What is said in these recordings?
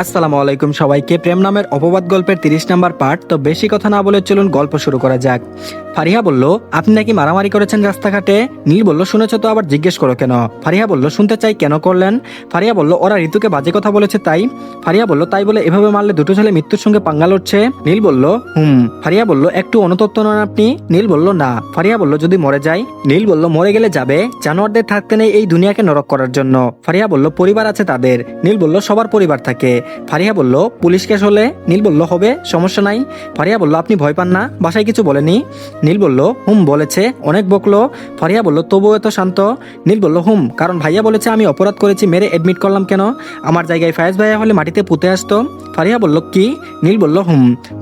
আসসালামু আলাইকুম সবাইকে। প্রেম নামের অপবাদ গল্পের 30 নাম্বার পার্ট। তো বেশি কথা না বলে চলুন গল্প শুরু করা যাক। ফারিহা বলল, আপনি নাকি মারামারি করেছেন রাস্তাঘাটে? নীল বলল, শুনেছ তো, আবার জিজ্ঞেস করো কেন? ফারিহা বলল, শুনতে চাই, কেন করলেন? ফারিহা বলল, ওরা ঋতুকে বাজে কথা বলেছে তাই। ফারিহা বলল, তাই বলে এভাবে মারলে দুটো ছেলে মৃত্যুর সঙ্গে পাঙ্গা লড়ছে? নীল বলল, ফারিহা বলল, একটু অনুতপ্ত নন আপনি? নীল বলল, না। ফারিহা বলল, যদি মরে যাই? নীল বলল, মরে গেলে যাবে, জানোয়ারদের থাকতে নেই এই দুনিয়াকে নরক করার জন্য। ফারিহা বলল, পরিবার আছে তাদের। নীল বলল, সবার পরিবার থাকে। ফারিহা বলল, পুলিশ কেস হলে? নীল বলল, হবে, সমস্যা নাই। ফারিহা বলল, আপনি ভয় পান না? বাসায় কিছু বলেনি? নীল বলল, বলেছে, অনেক বকলো। ফারিহা বলল, তবুও এত শান্ত? নীল বলল, কারণ ভাইয়া বলেছে আমি অপরাধ করেছি, মেরে এডমিট করলাম কেন? আমার জায়গায় ফায়েজ ভাইয়া হলে মাটিতে পুঁতে আসতো। ফারিহা বলল, কি? নীল বলল,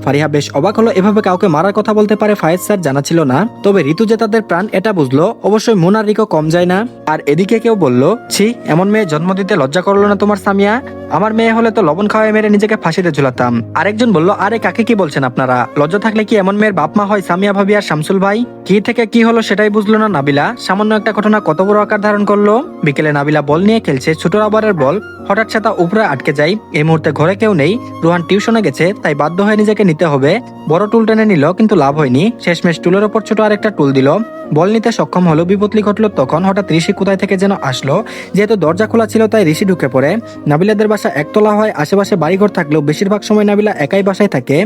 ফারিহা বেশ অবাক হলো, এভাবে কাউকে মারার কথা বলতে পারে ফায়েজ স্যার জানা ছিল না। তবে ঋতু যে তাদের প্রাণ এটা বুঝলো। অবশ্যই মুন আর রিকো কম যায় না। আর এদিকে কেউ বলল, ছি, এমন মেয়ে জন্ম দিতে লজ্জা করলো না তোমার সামিয়া? আমার মেয়ে হলে তো লবণ খাওয়ায় মেরে নিজেকে ফাঁসিতে ঝুলাতাম। আরেকজন বলল, আরে কাকে কি বলছেন আপনারা? লজ্জা থাকলে কি এমন মেয়ের বাপ মা হয় সামিয়া ভাবি আর শামসুল ভাই? কি থেকে কি হলো সেটাই বুঝলো না নাবিলা। সামান্য একটা ঘটনা কত বড় আকার ধারণ করলো। বিকেলে নাবিলা বল নিয়ে খেলছে, ছোট রাবারের বল। হঠাৎ সে তা উপরে আটকে যায়। এই মুহূর্তে ঘরে কেউ নেই। রোহান টিউশনে গেছে, তাই বাধ্য হয়ে নিজেকে নিতে হবে। বড় টুল টেনে নিল, কিন্তু লাভ হয়নি। শেষমেশ টুলের ওপর ছোট আরেকটা টুল দিল। বল নিতে সক্ষম হলো। বিপত্তি ঘটলো তখন। হঠাৎ ঋষি কোথায় থেকে যেন আসলো। যেহেতু দরজা খোলা ছিল তাই ঋষি ঢুকে পড়ে। নাবিলাদের বাসা একতলা হয়। আশেপাশে বাড়িঘর থাকলেও বেশিরভাগ সময় নাবিলা একাই বাসায় থাকে।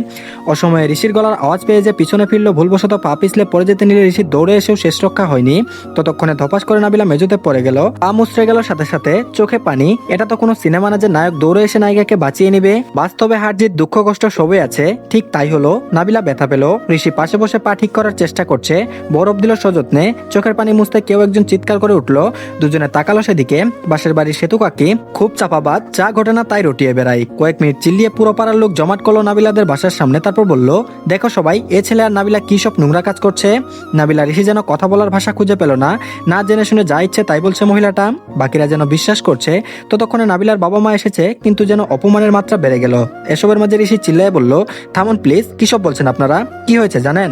অসময়ে ঋষির গলার আওয়াজ পেয়ে যে পিছনে ফিরলো, ভুলবশত পা পিছলে পড়ে যেতে নিলে ঋষি দৌড়ে এসেও শেষ রক্ষা হয়নি। ততক্ষণে ধপাস করে নাবিলা মেঝেতে পড়ে গেল। পা মুচড়ে গেল, সাথে সাথে চোখে পানি। এটা তো কোনো সিনেমা না যে নায়ক দৌড়ে এসে নায়িকাকে বাঁচিয়ে নিবে। বাস্তবে হার জিত, দুঃখ কষ্ট সবই আছে। ঠিক তাই হলো। নাবিলা ব্যথা পেল। ঋষি পাশে বসে পা ঠিক করার চেষ্টা করছে। বরফ দিল সযত্নে। চোখের পানি মুছতে কেউ একজন চিৎকার করে উঠলো। দুজনে তাকালো সেদিকে। বাসের বাড়ির সেতু কাকি খুব চাপাবাদ, যা ঘটে না তাই রটিয়ে বেড়ায়। কয়েক মিনিট চিল্লিয়ে পুরো পাড়ার লোক জমাট করলো নাবিলাদের বাসার সামনে। তারপর বলল, দেখো সবাই, এ ছেলে আর নাবিলা কি সব নোংরা কাজ করছে। নাবিলা ঋষি যেন কথা বলার ভাষা খুঁজে পেল না। না জেনে শুনে যা ইচ্ছে তাই বলছে মহিলাটা। বাকিরা যেন বিশ্বাস করছে। ততক্ষণে নাবিলার বাবা মা এসেছে, কিন্তু যেন অপমানের মাত্রা বেড়ে গেল। এসবের মাঝে ঋষি চিল্লায় বলল, থামুন প্লিজ, কি সব বলছেন আপনারা? কি হয়েছে জানেন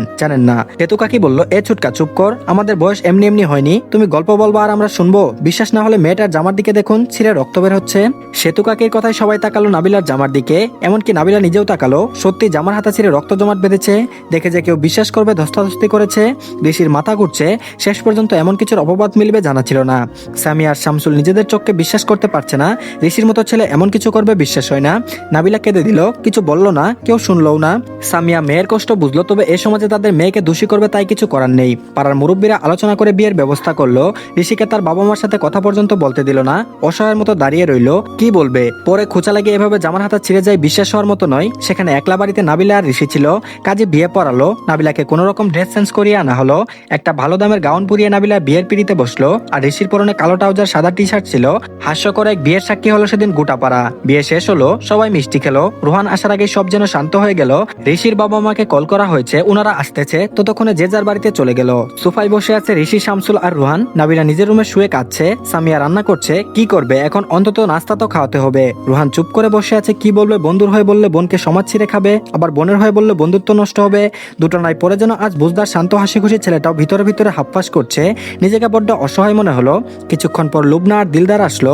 না? সেতু কাকি বলল, এ ছুটকা চুপ কর। আমাদের বয়স এমনি এমনি হয়নি। তুমি গল্প বলবো আর আমরা শুনবো? বিশ্বাস না হলে মেয়েটার জামার দিকে দেখুন, ছিঁড়ে রক্ত বের হচ্ছে। সেতু কাকির কথায় সবাই তাকালো নাবিলার জামার দিকে। এমনকি নাবিলা নিজেও তাকালো। সত্যি জামার হাতা ছিঁড়ে রক্ত জমাট বেঁধেছে। দেখে যে কেউ বিশ্বাস করবে ধস্তাধস্তি করেছে। ঋষির মাথা ঘুরছে। শেষ পর্যন্ত এমন কিছুর অপবাদ মিলবে জানা ছিল না। সামিয়া আর শামসুল নিজেদের চোখকে বিশ্বাস করতে পারছে না। ঋষির মতো ছেলে এমন কিছু করবে বিশ্বাস হয় না। নাবিলা কেঁদে দিল, কিছু বলল না, কেউ শুনলও না। সামিয়া মেয়ের কষ্ট বুঝলো, তবে এ সমাজে তাদের মেয়েকে দোষী করবে তাই কিছু করার নেই। পাড়ার মুরব্বীরা আলোচনা করে বিয়ের ব্যবস্থা করলো। ঋষিকে তার বাবা মার সাথে কথা পর্যন্ত বলতে দিল না। অসহায়ের মতো দাঁড়িয়ে রইল। কি বলবে? পরে খোঁচা লাগিয়ে এভাবে জামার হাতা ছিঁড়ে যায়, বিশ্বাস হওয়ার মতো নয়। সেখানে একলা বাড়িতে নাবিলা আর ঋষি ছিল। কাজে বিয়ে পড়ালো। নাবিলাকে কোনো রকম ড্রেস চেঞ্জ করিয়ে আনা হলো। একটা ভালো দামের গাউন পরিয়ে নাবিলা বিয়ের পিড়িতে বসলো। আর ঋষির পরনে কালো ট্রাউজার, সাদা টি শার্ট ছিল। হাস্যকর এক বিয়ের সাক্ষী হলো সেদিন গোটাপাড়া। বিয়ে শেষ হলো, সবাই মিষ্টি খেলো। রোহান আসার আগে সব যেন শান্ত হয়ে গেল। ঋষির বাবা মাকে কল করা হয়েছে, ওনারা আসতেছে। ততক্ষণে যে যার বাড়িতে চলে গেল। সোফায় বসে আছে ঋষি, শামসুল আর রোহান। নাবিলা নিজের রুমে শুয়ে কাঁদছে। সামিয়া রান্না করছে। কি করবে এখন? অন্তত নাস্তা তো খাওয়াতে হবে। রোহান চুপ করে বসে আছে। কি বলবে? বন্ধুর হয়ে বললে বোনকে সমাজ ছিঁড়ে খাবে, আবার বোনের হয়ে বললে বন্ধুত্ব নষ্ট হবে। দুটো নাই পরে যেন আজ বুঝদার শান্ত হাসি খুশি ছেলেটাও ভিতরে ভিতরে হাপ্পাস করছে। নিজেকে বড্ড অসহায় মনে হলো। কিছুক্ষণ পর লুবনা আর দিলদার আসলো।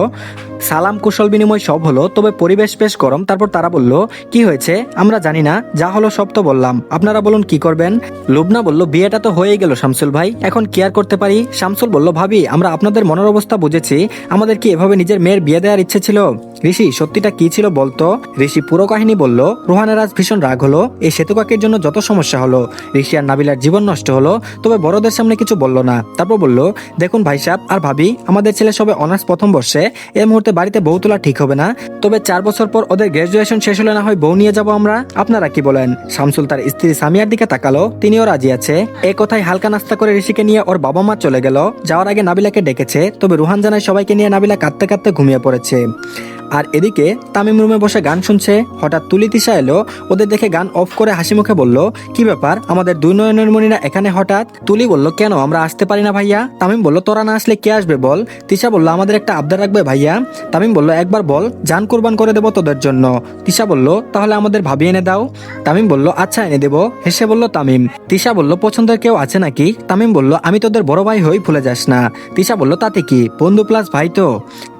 সালাম কুশল বিনিময় সব হলো, তবে পরিবেশ বেশ গরম। তারপর তারা বলল, কি হয়েছে? আমরা জানি না, যা হলো সব তো বললাম, আপনারা বলুন কি করবেন? লুবনা বলল, বিয়েটা তো হয়েই গেল শামসুল ভাই, এখন কি আর করতে পারি? শামসুল বলল, ভাবি, আমরা আপনাদের মনের অবস্থা বুঝেছি। আমাদের কি এভাবে নিজের মেয়ের বিয়ে দেওয়ার ইচ্ছে ছিল? ঋষি, সত্যিটা কি ছিল বলতো? ঋষি পুরো কাহিনী বলল। রোহানের আজ ভীষণ রাগ হলো। এই সেতু কাকির জন্য যত সমস্যা হলো। ঋষি আর নাবিলার জীবন নষ্ট হলো, তবে বড়দের সামনে কিছু বলল না। তারপর বলল, দেখুন ভাই সাহেব আর ভাবি, আমাদের ছেলে সবে অনার্স প্রথম বর্ষে। এই মুহূর্তে বাড়িতে বউ তোলা ঠিক হবে না। তবে 4 বছর পর ওদের গ্রাজুয়েশন শেষ হলে না হয় বউ নিয়ে যাবো আমরা। আপনারা কি বলেন? শামসুল তার স্ত্রী সামিয়ার দিকে তাকালো। তিনিও রাজি আছে। এই কথায় হালকা নাস্তা করে ঋষিকে নিয়ে ওর বাবা মা চলে গেল। যাওয়ার আগে নাবিলাকে ডেকেছে, তবে রোহান জানায় সবাইকে নিয়ে নাবিলা কাঁদতে কাঁদতে ঘুমিয়ে পড়েছে। আর এদিকে তামিম রুমে বসে গান শুনছে। হঠাৎ তুলি তিশা এলো। ওদের দেখে গান অফ করে হাসি মুখে বলল, কি ব্যাপার, আমাদের দুই নয়নের মণিরা এখানে হঠাৎ? তুলি বলল, কেন, আমরা আসতে পারি না ভাইয়া? তামিম বলল, তোরা না আসলে কে আসবে বল? তিশা বলল, আমাদের একটা আবদার রাখবে ভাইয়া? তামিম বলল, একবার বল, জান কুরবান করে দেবো তোদের জন্য। তিশা বলল, তাহলে আমাদের ভাবি এনে দাও। তামিম বলল, আচ্ছা এনে দেবো। হেসে বলল তামিম। তিশা বলল, পছন্দের কেউ আছে নাকি? তামিম বলল, আমি তোদের বড় ভাই হই, ভুলে যাস না। তিশা বলল, তাতে কি, বন্ধু প্লাস ভাই তো।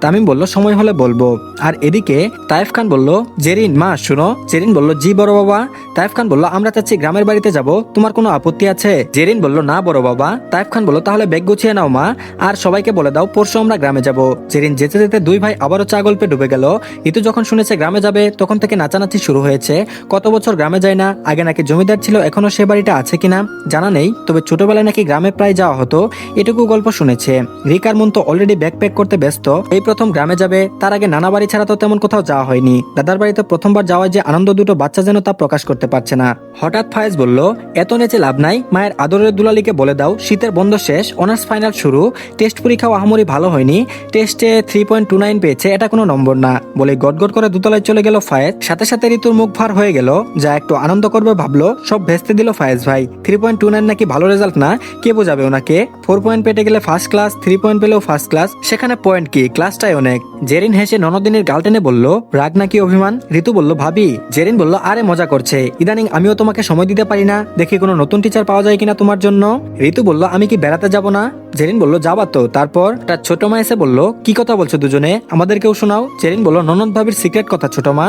তামিম বলল, সময় হলে বলবো। আর এদিকে তায়েফ খান বলল, জেরিন মা শুনো। জেরিন বলল, জি বড় বাবা। তায়েফ খান বলল, আমরা চাচ্ছি গ্রামের বাড়িতে যাব, তোমার কোনো আপত্তি আছে? জেরিন বলল, না বড় বাবা। তায়েফ খান বলল, তাহলে ব্যাগ গুছিয়ে নাও মা, আর সবাইকে বলে দাও পরশু আমরা গ্রামে যাব। জেরিন যেতে যেতে দুই ভাই আবারও চা গল্পে ডুবে গেল। ঋতু যখন শুনেছে গ্রামে যাবে তখন থেকে নাচানাচি শুরু হয়েছে। কত বছর গ্রামে যায় না, আগে নাকি জমিদার ছিল, এখনো সে বাড়িটা আছে কিনা জানা নেই, তবে ছোটবেলায় নাকি গ্রামে প্রায় যাওয়া হতো, এটুকু গল্প শুনেছে। রিকার মন তো অলরেডি ব্যাকপ্যাক করতে ব্যস্ত, এই প্রথম গ্রামে যাবে, তার আগে নানা বাড়ি ছাড়া তো তেমন কোথাও যাওয়া হয়নি। দাদার বাড়িতে প্রথমবার যাওয়ায় যে আনন্দ দুটো বাচ্চা যেন তা প্রকাশ করতে পারছে না। হঠাৎ ফায়েজ বলল, এত নেচে লাভ নাই, মায়ের আদরের দুলালিকে বলে দাও শীতের বন্ধ শেষ, অনার্স ফাইনাল শুরু, টেস্ট পরীক্ষাও আহামরি ভালো হয়নি, টেস্টে 3.29 পেয়েছে, এটা কোনো নম্বর না। বলে গটগট করে দোতলায় চলে গেল ফায়েজ। সাথে সাথে ঋতুর মুখ ভার হয়ে গেল, যা একটু আনন্দ করবে ভাবলো সব ভেস্তে দিল ফায়েজ ভাই। 3.29 নাকি ভালো রেজাল্ট না, কে বোঝাবে ওনাকে? 4 পয়েন্ট পেতে গেলে ফার্স্ট ক্লাস, 3 পয়েন্ট পেলেও ফার্স্ট ক্লাস, সেখানে পয়েন্ট কি, ক্লাসটাই অনেক। জেরিন হেসে ননদিনীর গাল টেনে বলল, রাগ নাকি অভিমান? ঋতু বলল, ভাবি। জেরিন বলল, আরে মজা করছে, ইদানিং আমিও তোমাকে সময় দিতে পারি না, দেখি কোনো নতুন টিচার পাওয়া যায় কিনা তোমার জন্য। ঋতু বলল, আমি কি বেড়াতে যাব না? জেরিন বলল, যাবা তো। তারপর তার ছোট মা এসে বলল, কি কথা বলছো দুজনে, আমাদেরকেও শোনাও। জেরিন বলল, ননদ ভাবির সিক্রেট কথা ছোট মা।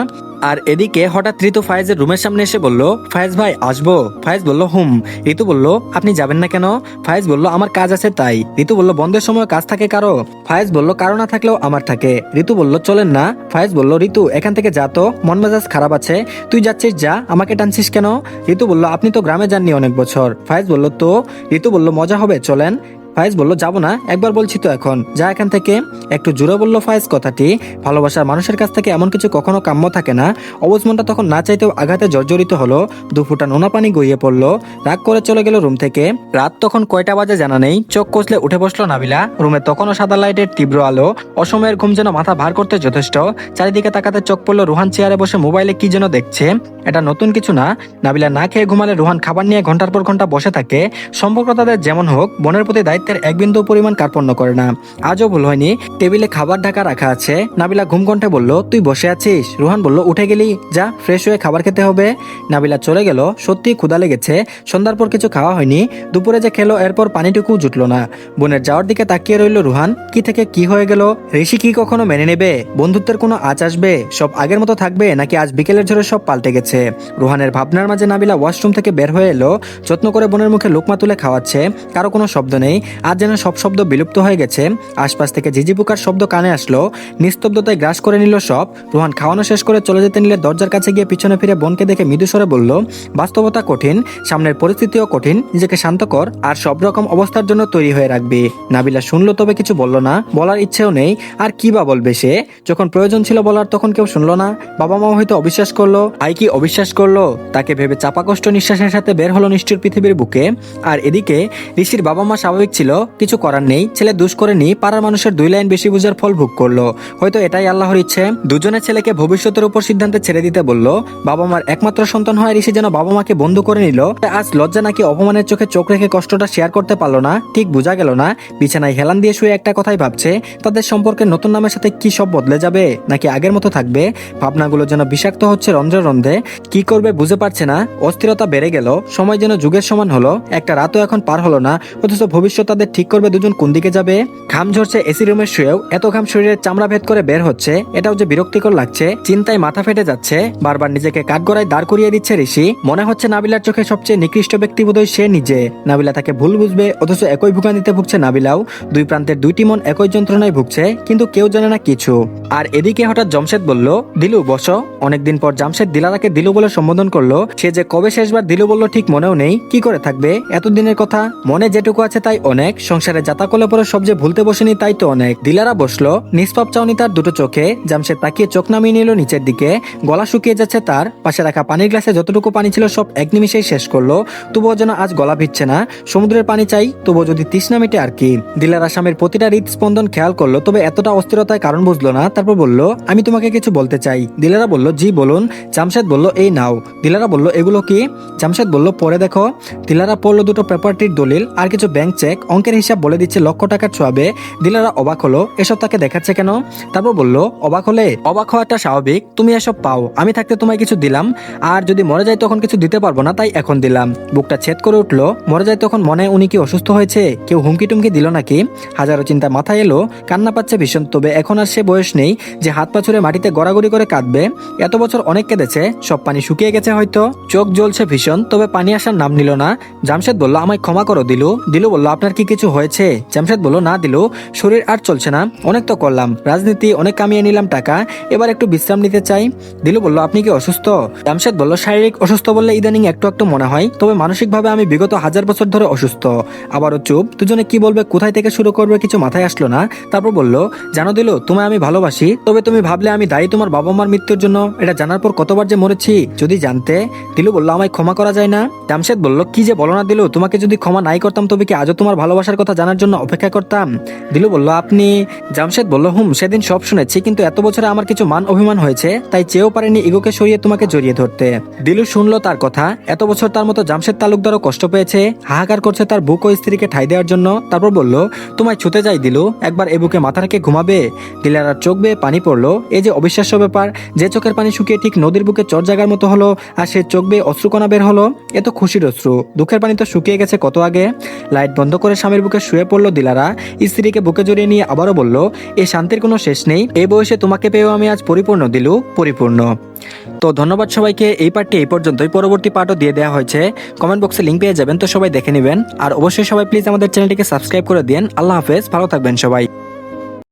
আর এদিকে হঠাৎ ঋতু ফায়েজের রুমের সামনে এসে বলল, ফায়েজ ভাই আসবো? ফায়েজ বলল, হুম। ঋতু বলল, আপনি যাবেন না কেন? ফায়েজ বলল, আমার কাজ আছে তাই। ঋতু বলল, বন্ধের সময় কাজ থাকে কারো? ফায়েজ বলল, কারো না থাকলেও আমার থাকে। ঋতু বলল, চলেন না? ফায়েজ বলল, ঋতু এখান থেকে যা তো, মন মেজাজ খারাপ আছে, তুই যাচ্ছিস যা, আমাকে টানছিস কেন? ঋতু বলল, আপনি তো গ্রামে যাননি অনেক বছর। ফায়েজ বলল, তো? ঋতু বলল, মজা হবে, চলেন। ফায়েজ বলল, যাবো না, একবার বলছি তো এখন, যা এখান থেকে। একটু জোরে বলল ফায়েজ কথাটি। ভালোবাসার মানুষের কাছ থেকে এমন কিছু কখনো কাম্য থাকে না। অবুঝ মনটা তখন না চাইতেও আঘাতে জর্জরিত হলো, দুফুটা নোনা পানি গড়িয়ে পড়লো, রাগ করে চলে গেল রুম থেকে। রাত তখন কয়টা বাজে জানা নেই, চোখ কষলে উঠে বসলো নাবিলা। রুমে তখনও সাদা লাইটের তীব্র আলো, অসময়ের ঘুম যেন মাথা ভার করতে যথেষ্ট। চারিদিকে তাকাতে চোখ পড়লো রুহান চেয়ারে বসে মোবাইলে কি যেন দেখছে। এটা নতুন কিছু না, নাবিলা না খেয়ে ঘুমালে রুহান খাবার নিয়ে ঘন্টার পর ঘন্টা বসে থাকে। সম্পর্ক তাদের যেমন হোক, বোনের প্রতি দায়িত্বের এক বিন্দু পরিমাণ কার্পণ্য করে না। আজও ভুল হয়নি, টেবিলে খাবার ঢাকা রাখা আছে। নাবিলা ঘুম কণ্ঠে বলল, তুই বসে আছিস? রুহান বলল, উঠে গেলি, যা ফ্রেশ হয়ে খাবার খেতে হবে। নাবিলা চলে গেল, সত্যি ক্ষুধা লেগেছে, সন্ধ্যার পর কিছু খাওয়া হয়নি। দুপুরে যে খেলো এরপর পানিটুকু জুটলো না। বোনের যাওয়ার দিকে তাকিয়ে রইল রুহান, কি থেকে কি হয়ে গেল? ঋষি কি কখনো মেনে নেবে? বন্ধুত্বের কোনো আঁচ আসবে? সব আগের মতো থাকবে নাকি আজ বিকেলের ঝড়ে সব পাল্টে গেছে? রুহানের ভাবনার মাঝে নাবিলা ওয়াশরুম থেকে বের হয়ে এলো, যত্ন করে বোনের মুখে লোকমা তুলে খাওয়াচ্ছে, কারো কোনো শব্দ নেই, আজ যেন সব শব্দ বিলুপ্ত হয়ে গেছে। আশপাশ থেকে ঝিঝি পোকার শব্দ কানে আসলো, নিস্তব্ধতায় গ্রাস করে নিল সব। রুহান খাওয়ানো শেষ করে চলে যেতে নিলে দরজার কাছে গিয়ে পিছনে ফিরে বোনকে দেখে মৃদু স্বরে বলল, বাস্তবতা কঠিন, সামনের পরিস্থিতিও কঠিন, নিজেকে শান্ত কর আর সব রকম অবস্থার জন্য তৈরি হয়ে রাখবি। নাবিলা শুনলো তবে কিছু বলল না, বলার ইচ্ছেও নেই, আর কি বা বলবে সে? যখন প্রয়োজন ছিল বলার তখন কেউ শুনলো না। বাবা মাও হয়তো অবিশ্বাস করলো, ভাই কি অবিশ্বাস করলো? তাকে ভেবে চাপা কষ্ট নিঃশ্বাসের সাথে বের হলো নিষ্ঠুর পৃথিবীর বুকে। আর এদিকে ঋষির বাবা মা স্বাভাবিক ছিল, কিছু করার নেই, ছেলে দুষ করেনি, পাড়ার মানুষের 2 লাইন বেশি বুঝার ফল ভোগ করলো। হয়তো এটাই আল্লাহর ইচ্ছে, দুজনের ছেলেকে ভবিষ্যতের উপর সিদ্ধান্তে ছেড়ে দিতে বলল। বাবা মার একমাত্র সন্তান হয় ঋষি যেন বাবা মাকে বন্ধু করে নিল। আজ লজ্জা নাকি অপমানের চোখে চোখ রেখে কষ্টটা শেয়ার করতে পারলো না, ঠিক বোঝা গেল না। বিছানায় হেলান দিয়ে শুয়ে একটা কথাই ভাবছে, তাদের সম্পর্কের নতুন নামের সাথে কি সব বদলে যাবে নাকি আগের মতো থাকবে? ভাবনাগুলো যেন বিষাক্ত হচ্ছে রন্ধ্রে রন্ধ্রে, কি করবে বুঝে পারছে না। অস্থিরতা বেড়ে গেল, সময় যেন যুগের সমান হলো, একটা রাতও এখন পার হলো না, অথচ ভবিষ্যৎ তাদের ঠিক করবে দুজন কোন দিকে যাবে। ঘাম ঝরছে এসি রুমে শুয়েও, এত ঘাম শরীরের চামড়া ভেদ করে বের হচ্ছে, এটাও যে বিরক্তিকর লাগছে। চিন্তায় মাথা ফেটে যাচ্ছে, বারবার নিজেকে কাঠগড়ায় দাঁড় করিয়ে দিচ্ছে ঋষি। মনে হচ্ছে নাবিলার চোখে সবচেয়ে নিকৃষ্ট ব্যক্তি বোধহয় সে নিজে। নাবিলা তাকে ভুল বুঝবে, অথচ একই ভোগান্তিতে ভুগছে নাবিলাও। দুই প্রান্তের দুইটি মন একই যন্ত্রণায় ভুগছে, কিন্তু কেউ জানে না কিছু। আর এদিকে হঠাৎ জামশেদ বলল, দিলু বসো। অনেকদিন পর জামশেদ দিলারাকে দিলু বলে সম্বোধন করলো। সে যে কবে শেষবার দিলু বলল ঠিক মনেও নেই, কি করে থাকবে? এতদিনের কথা মনে যেটুকু আছে তাই অনেক, সংসারে যাতা করলে পরে সব যে ভুলতে বসেনি তাই তো অনেক। দিলারা বসলো, নিষ্পাপ চাউনি তার দুটো চোখে। জামশেদ তাকিয়ে চোখ নামিয়ে নিল নিচের দিকে, গলা শুকিয়ে যাচ্ছে তার। পাশে রাখা পানির গ্লাসে যতটুকু পানি ছিল সব এক নিমিষেই শেষ করলো, তবুও যেন আজ গলা ভিজছে না। সমুদ্রের পানি চাই, তবুও যদি তৃষ্ণা মিটে আর কি। দিলারা স্বামীর প্রতিটা হৃদস্পন্দন খেয়াল করলো, তবে এতটা অস্থিরতায় কারণ বুঝলো না। তারপর বলল, আমি তোমাকে কিছু বলতে চাই। দিলারা বলল, জি বলুন। জামশেদ বলল, এই নাও। দিলারা বলল এগুলো কি? জামশেদ বলল পরে দেখো। দিলারা পড়লো দুটো প্রপার্টির দলিল আর কিছু ব্যাংক চেক, অঙ্কের হিসাব বলে দিচ্ছে লক্ষ টাকার ছোঁয়াবে। দিলারা অবাক হলো, এসব তাকে দেখাচ্ছে কেন? তারপর বলল অবাক হওয়াটা স্বাভাবিক, তুমি এসব পাও, আমি থাকতে তোমায় কিছু দিলাম, আর যদি মরে যায় তখন কিছু দিতে পারবো না, তাই এখন দিলাম। বুকটা ছেদ করে উঠলো। মরে যায় তখন মনে উনি কি অসুস্থ হয়েছে, কেউ হুমকি টুমকি দিল নাকি? হাজারো চিন্তা মাথায় এলো, কান্না পাচ্ছে ভীষণ। তবে এখন আর সে বয়স নেই যে হাত পা ছুড়ে মাটিতে গড়াগড়ি করে কাঁদবে। এত বছর অনেক কেঁদেছে, সব পানি শুকিয়ে গেছে হয়তো। চোখ জ্বলছে ভীষণ, তবে পানি আসার নাম নিল না। জামশেদ বলল আমায় ক্ষমা করো দিলু। দিলু বলল আপনার কি কিছু হয়েছে? জামশেদ বলল না দিলু, শরীর আর চলছে না, অনেক তো করলাম রাজনীতি, অনেক কামিয়ে নিলাম টাকা, এবার একটু বিশ্রাম নিতে চাই। দিলু বলল আপনি কি অসুস্থ? জামশেদ বলল শারীরিক অসুস্থ বললে ইদানিং একটু একটু মনে হয়, তবে মানসিকভাবে আমি বিগত 1000 বছর ধরে অসুস্থ। আবারও চুপ। দুজনে কি বলবে কোথায় থেকে শুরু করবে কিছু মাথায় আসলো না। তারপর বলল জানো দিলু, তোমায় আমি ভালোবাসি, তবে তুমি ভাবলে আমি দায়ী তোমার বাবা মার মৃত্যুর জন্য? এটা জানার পর কতবার যে মরেছি যদি জানতে। দিলু বলল আমায় ক্ষমা করা যায় না? জামশেদ বলল কি যে বলো না দিলু, তোমাকে যদি ক্ষমা নাই করতাম তবে কি আজও তোমার ভালোবাসার কথা জানার জন্য অপেক্ষা করতাম? দিলু বলল আপনি। জামশেদ বলল সেদিন সব শুনেছি, কিন্তু এত বছরে আমার কিছু মান অভিমান হয়েছে, তাই চেয়েও পারিনি ইগোকে সরিয়ে তোমাকে জড়িয়ে ধরতে। দিলু শুনলো তার কথা, এত বছর তার মতো জামশেদ তালুকদারও কষ্ট পেয়েছে, হাহাকার করছে তার বুক ও স্ত্রীকে ঠাঁই দেওয়ার জন্য। তারপর বলল তোমায় ছুতে যাই দিলু, একবার এ বুকে মাথা রেখে ঘুমাবে? দিলারার চোখ বেয়ে পানি পড়লো। এই যে অবিশ্বাস্য ব্যাপার, যে চোখের পানি শুকিয়ে ঠিক নদীর বুকে চর জাগার মতো হলো, আর সে চোখ বেয়ে অশ্রুকণা বের হলো। এ তো খুশির অশ্রু, দুঃখের পানি তো শুকিয়ে গেছে কত আগে। লাইট বন্ধ করে স্বামীর বুকে শুয়ে পড়লো দিলারা। স্ত্রীকে বুকে জড়িয়ে নিয়ে আবারও বলল এই শান্তির কোনো শেষ নেই, এই বয়সে তোমাকে পেয়েও আমি আজ পরিপূর্ণ দিলু, পরিপূর্ণ। তো ধন্যবাদ সবাইকে। এই পার্টটি এই পর্যন্তই, পরবর্তী পার্টও দিয়ে দেওয়া হয়েছে, কমেন্ট বক্সে লিঙ্ক পেয়ে যাবেন, তো সবাই দেখে নেবেন। আর অবশ্যই সবাই প্লিজ আমাদের চ্যানেলটিকে সাবস্ক্রাইব করে দিন। আল্লাহ হাফেজ, ভালো থাকবেন সবাই।